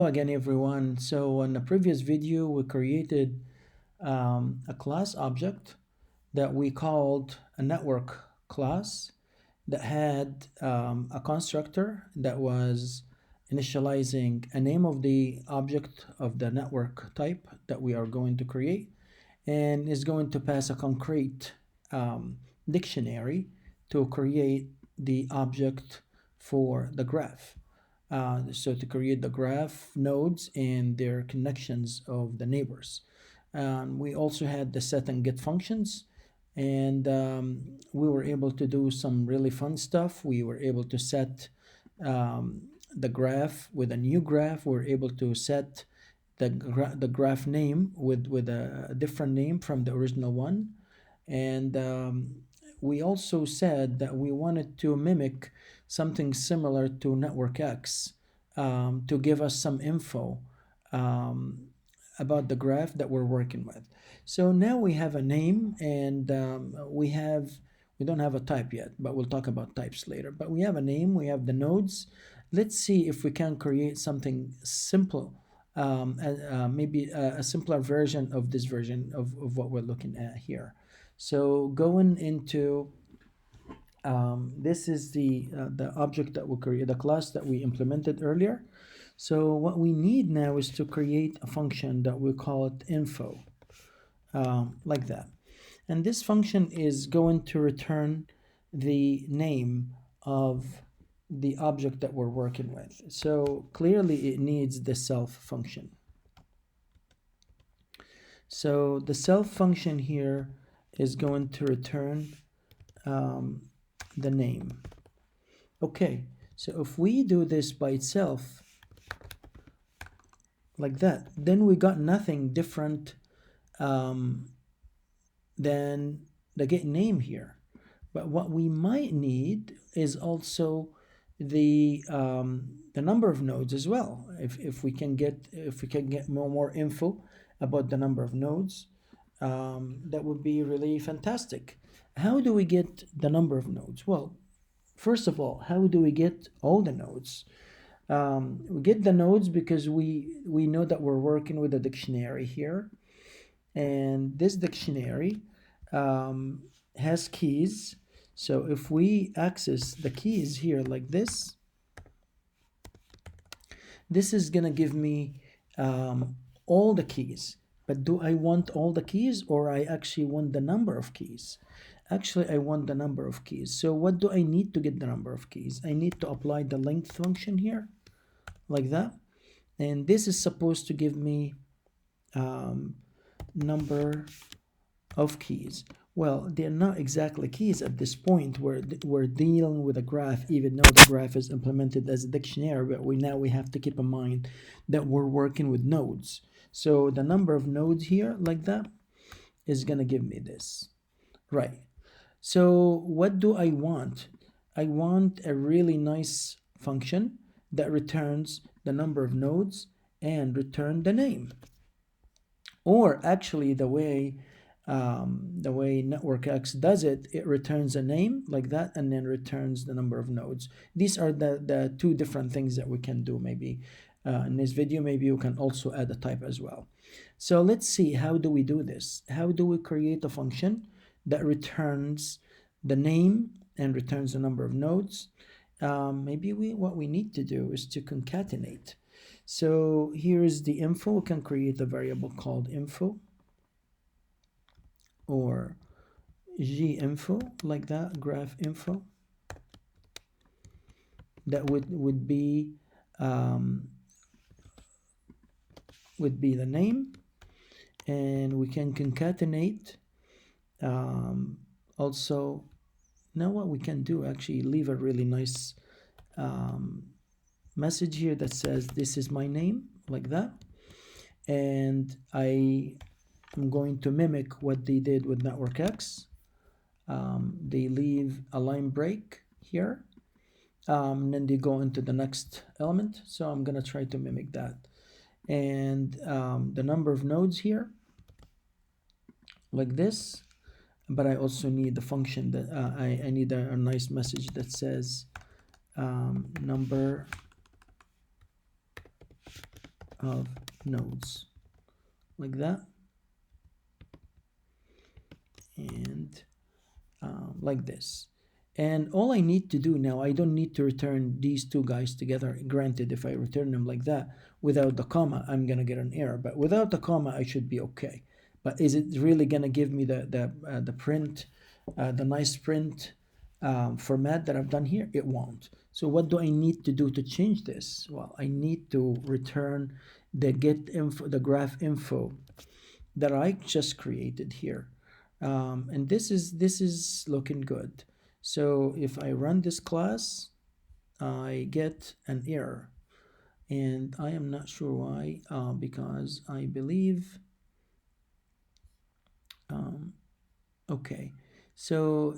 Again, everyone. So in the previous video, we created a class object that we called a network class that had a constructor that was initializing a name of the object of the network type that we are going to create, and is going to pass a concrete dictionary to create the object for the graph. So to create the graph nodes and their connections of the neighbors. We also had the set and get functions, and we were able to do some really fun stuff. We were able to set the graph with a new graph. We were able to set the graph name with a different name from the original one. And we also said that we wanted to mimic something similar to Network X to give us some info um, about the graph that we're working with. So now we have a name, and we don't have a type yet, but we'll talk about types later. But we have a name, we have the nodes. Let's see if we can create something simple, maybe a simpler version of this version of what we're looking at here. So going into this is the object that we create, the class that we implemented earlier. So what we need now is to create a function that we call it info, like that. And this function is going to return the name of the object that we're working with. So clearly it needs the self function. So the self function here is going to return the name. Okay, so if we do this by itself, like that, then we got nothing different than the get name here. But what we might need is also the number of nodes as well. If we can get more info about the number of nodes, that would be really fantastic. How do we get the number of nodes? Well, first of all, how do we get all the nodes? We get the nodes because we know that we're working with a dictionary here, and this dictionary has keys. So if we access the keys here like this is gonna give me all the keys. But do I want all the keys, or I actually want the number of keys? Actually, I want the number of keys. So what do I need to get the number of keys? I need to apply the length function here, like that. And this is supposed to give me number of keys. Well, they're not exactly keys at this point. We're dealing with a graph, even though the graph is implemented as a dictionary, but we have to keep in mind that we're working with nodes. So the number of nodes here, like that, is gonna give me this. Right. So what do I want? I want a really nice function that returns the number of nodes and return the name. Or actually, the way Network X does it, it returns a name like that and then returns the number of nodes. These are the two different things that we can do. Maybe in this video, maybe you can also add a type as well. So let's see, how do we do this? How do we create a function that returns the name and returns the number of nodes? Maybe what we need to do is to concatenate. So here is the info. We can create a variable called info, or g-info, like that, graph info. That would be the name, and we can concatenate. Also, now what we can do, actually leave a really nice message here that says this is my name, like that. And I'm going to mimic what they did with Network X. They leave a line break here, then they go into the next element. So I'm gonna try to mimic that. And the number of nodes here, like this. But I also need the function that I need a nice message that says number of nodes, like that, and like this. And all I need to do now, I don't need to return these two guys together. Granted, if I return them like that without the comma, I'm gonna get an error. But without the comma, I should be okay. But is it really gonna give me the print, the nice print format that I've done here? It won't. So what do I need to do to change this? Well, I need to return the get info, the graph info that I just created here. And this is looking good. So if I run this class, I get an error, and I am not sure why, because I believe, okay, so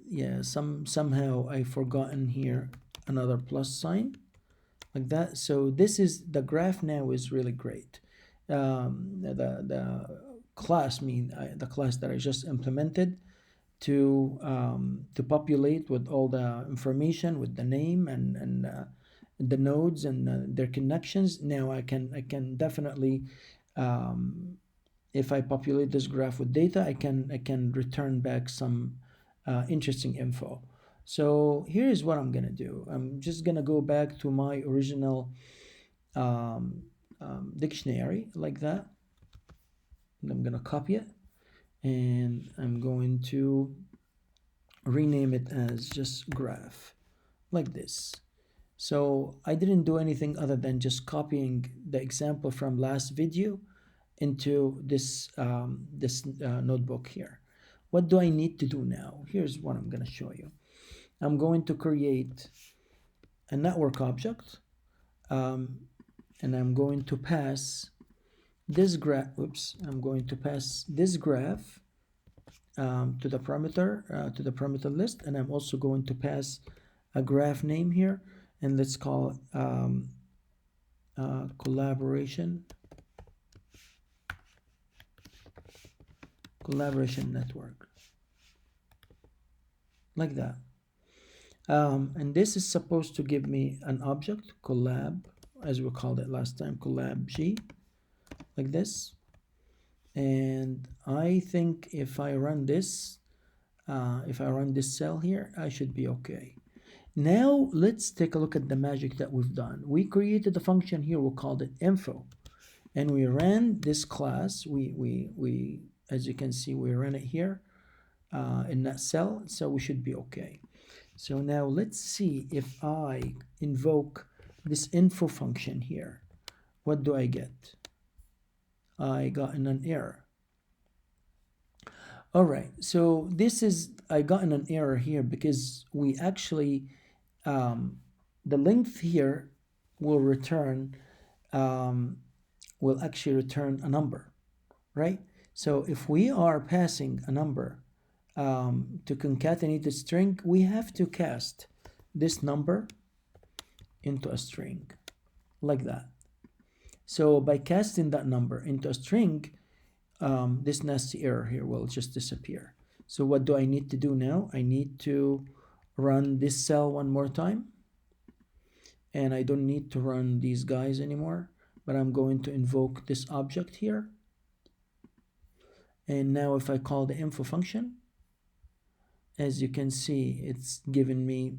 yeah, somehow I forgotten here another plus sign, like that. So this is the graph now is really great. The class the class that I just implemented to populate with all the information, with the name and the nodes and their connections. Now I can definitely, um, if I populate this graph with data, I can return back some interesting info. So here is what I'm gonna do. I'm just gonna go back to my original um, dictionary, like that. And I'm gonna copy it, and I'm going to rename it as just graph, like this. So I didn't do anything other than just copying the example from last video into this notebook here. What do I need to do now? Here's what I'm going to show you. I'm going to create a network object, um, and I'm going to pass this graph. Oops! I'm going to pass this graph to the parameter list, and I'm also going to pass a graph name here, and let's call it collaboration network, like that. And this is supposed to give me an object, collab, as we called it last time, collab G, like this. And I think if I run this cell here, I should be okay. Now let's take a look at the magic that we've done. We created a function here, we called it info, and we ran this class. We as you can see, we ran it here in that cell, so we should be okay. So now let's see if I invoke this info function here. What do I get? I got an error. All right, so I got an error here because we actually, the length here will return, will actually return a number, right? So if we are passing a number to concatenate a string, we have to cast this number into a string, like that. So by casting that number into a string, this nasty error here will just disappear. So what do I need to do now? I need to run this cell one more time, and I don't need to run these guys anymore, but I'm going to invoke this object here. And now if I call the info function, as you can see, it's given me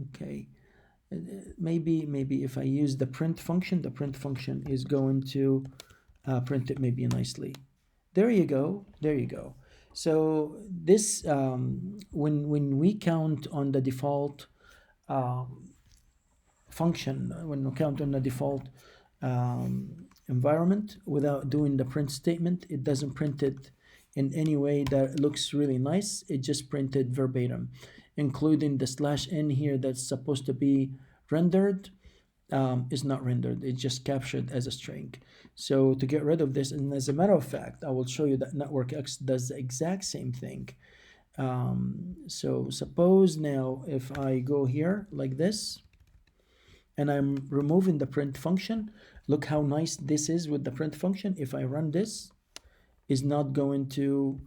okay, maybe if I use the print function, the print function is going to print it maybe nicely. There you go, there you go. So this when we count on the default function, when we count on the default environment without doing the print statement, it doesn't print it in any way that looks really nice. It just printed verbatim, including the /n here that's supposed to be rendered is not rendered. It's just captured as a string. So to get rid of this, and as a matter of fact, I will show you that Network X does the exact same thing. So suppose now if I go here like this, and I'm removing the print function, look how nice this is with the print function. If I run this, is not going to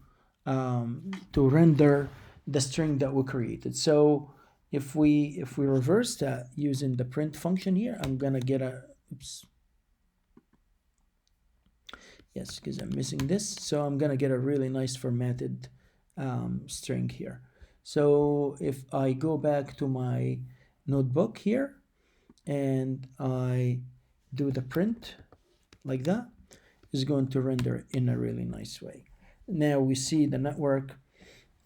render the string that we created. So If we reverse that using the print function here, I'm gonna get a, oops, yes, because I'm missing this, so I'm gonna get a really nice formatted string here. So if I go back to my notebook here and I do the print like that, is going to render in a really nice way. Now we see the network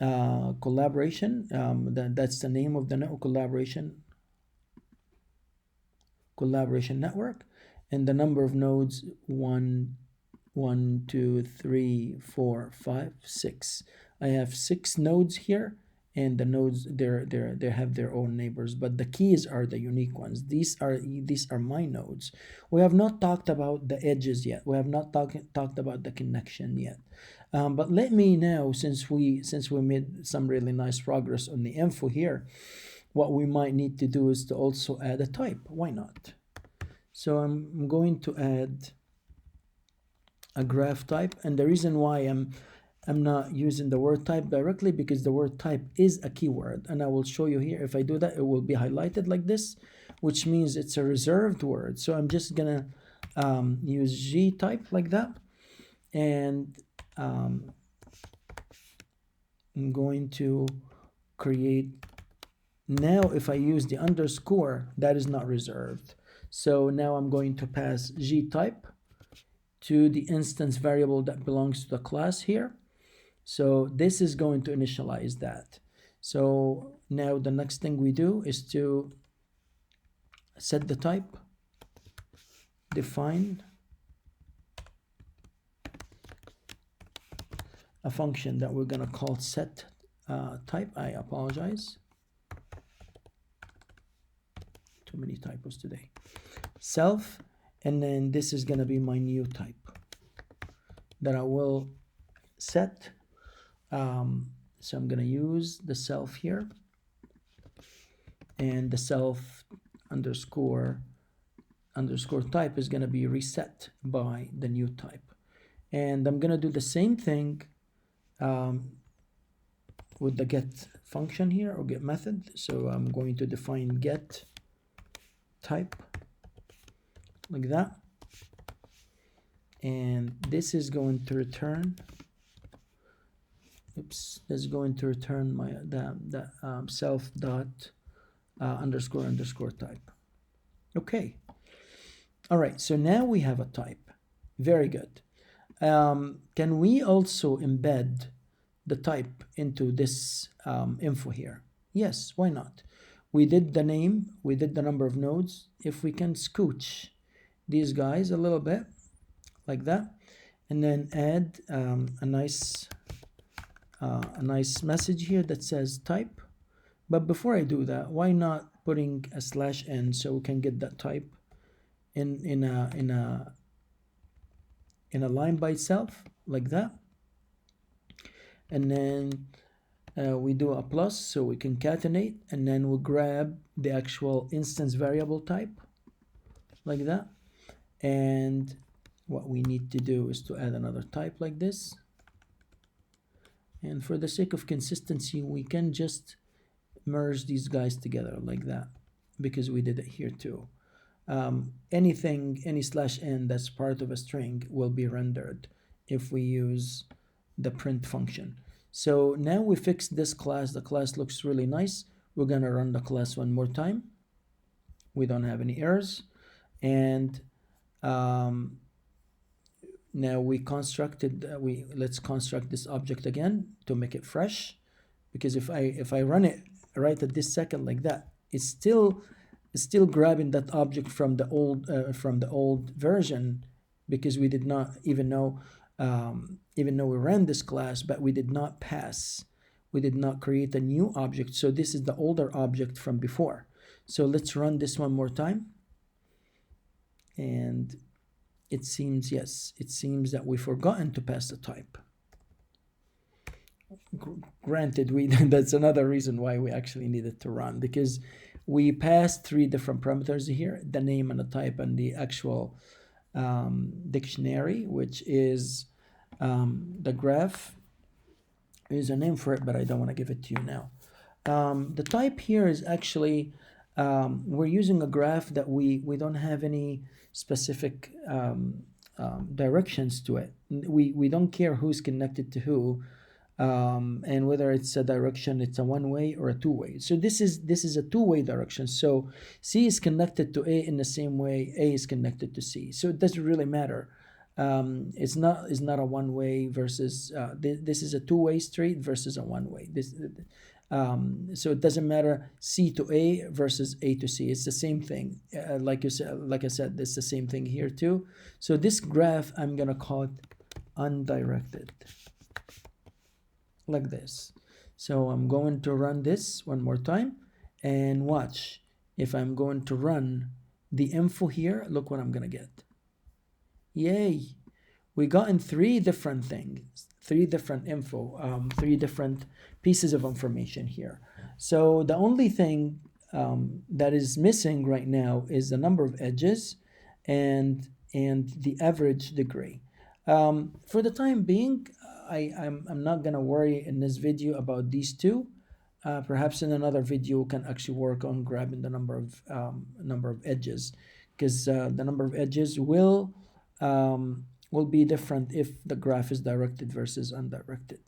collaboration. That's the name of the network collaboration network, and the number of nodes, 1, 2, 3, 4, 5, 6. I have 6 nodes here, and the nodes they have their own neighbors, but the keys are the unique ones. These are my nodes. We have not talked about the edges yet. We have not talked about the connection yet. But let me now, since we made some really nice progress on the info here, what we might need to do is to also add a type. Why not? So I'm going to add a graph type, and the reason why I'm not using the word type directly, because the word type is a keyword, and I will show you here. If I do that, it will be highlighted like this, which means it's a reserved word. So I'm just gonna use G type like that, and I'm going to create. Now if I use the underscore, that is not reserved. So now I'm going to pass G type to the instance variable that belongs to the class here. So this is going to initialize that. So now the next thing we do is to set the type, define a function that we're going to call set type. I apologize. Too many typos today. Self, and then this is going to be my new type that I will set. So I'm going to use the self here, and the self underscore type is going to be reset by the new type. And I'm going to do the same thing with the get function here, or get method. So I'm going to define get type like that, and this is going to return, oops, that's going to return my the self dot underscore type. Okay, all right, so now we have a type. Very good. Can we also embed the type into this info here? Yes, why not? We did the name, we did the number of nodes. If we can scooch these guys a little bit like that, and then add a nice message here that says type. But before I do that, why not putting a /n so we can get that type in a line by itself like that, and then we do a plus so we concatenate, and then we'll grab the actual instance variable type like that. And what we need to do is to add another type like this, and for the sake of consistency we can just merge these guys together like that, because we did it here too. Any /n that's part of a string will be rendered if we use the print function. So now we fixed this class. The class looks really nice. We're gonna run the class one more time. We don't have any errors, and now we constructed let's construct this object again to make it fresh, because if I run it right at this second like that, it's still grabbing that object from the old version, because we did not even know we ran this class, but we did not create a new object. So this is the older object from before. So let's run this one more time, and it seems that we've forgotten to pass the type. Granted, that's another reason why we actually needed to run, because we passed 3 different parameters here: the name and the type and the actual dictionary, which is the graph. There's a name for it, but I don't want to give it to you now. The type here is actually, we're using a graph that we don't have any specific directions to it. We don't care who's connected to who, and whether it's a direction, it's a one-way or a two-way. So this is a two-way direction. So C is connected to A in the same way A is connected to C. So it doesn't really matter. It's not a one-way versus this is a two-way street versus a one-way. So it doesn't matter C to A versus A to C. It's the same thing. Like I said, it's the same thing here too. So this graph, I'm gonna call it undirected, like this. So I'm going to run this one more time and watch. If I'm going to run the info here, look what I'm gonna get. Yay! We got in three different things, three different info, three different pieces of information here. So the only thing that is missing right now is the number of edges and the average degree. For the time being, I'm not gonna worry in this video about these two. Perhaps in another video we can actually work on grabbing the number of edges, because the number of edges will be different if the graph is directed versus undirected.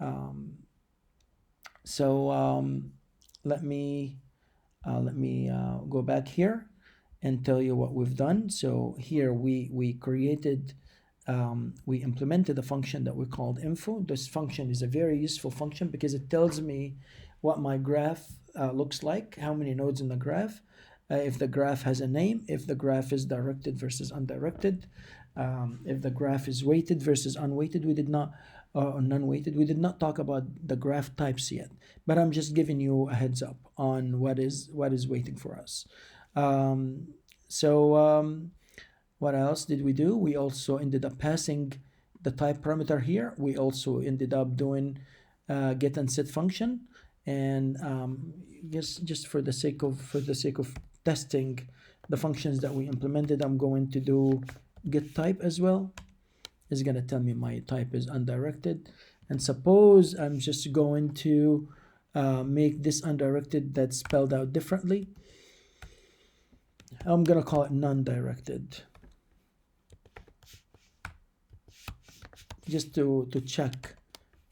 Um, so let me go back here and tell you what we've done. So here we created, we implemented a function that we called info. This function is a very useful function because it tells me what my graph looks like, how many nodes in the graph, if the graph has a name, if the graph is directed versus undirected, if the graph is weighted versus unweighted. We did not, or non-weighted. We did not talk about the graph types yet, but I'm just giving you a heads up on what is waiting for us. So what else did we do? We also ended up passing the type parameter here. We also ended up doing get and set function, and just for the sake of testing the functions that we implemented, I'm going to do get type as well. It's going to tell me my type is undirected, and suppose I'm just going to make this undirected that's spelled out differently. I'm going to call it non-directed, just to check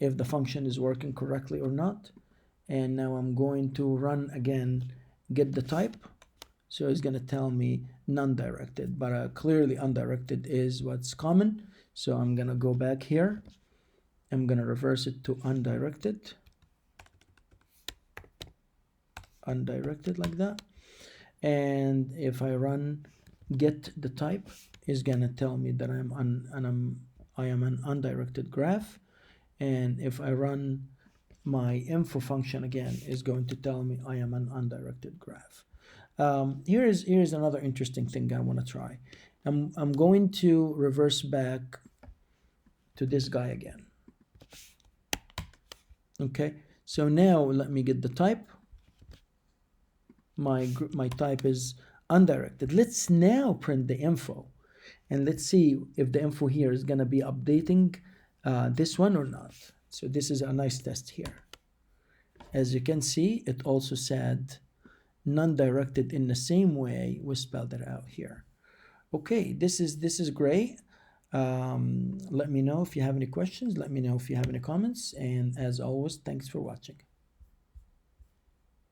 if the function is working correctly or not. And now I'm going to run again get the type. So it's going to tell me non-directed, but clearly undirected is what's common. So I'm going to go back here. I'm going to reverse it to undirected like that. And if I run get the type, is going to tell me that I am an undirected graph. And if I run my info function again, is going to tell me I am an undirected graph. Here's another interesting thing I want to try. I'm going to reverse back to this guy again. Okay, so now let me get the type. My type is undirected. Let's now print the info, and let's see if the info here is going to be updating this one or not. So this is a nice test here. As you can see, it also said non-directed in the same way we spelled it out here. Okay, this is great. Let me know if you have any questions. Let me know if you have any comments. And as always, thanks for watching.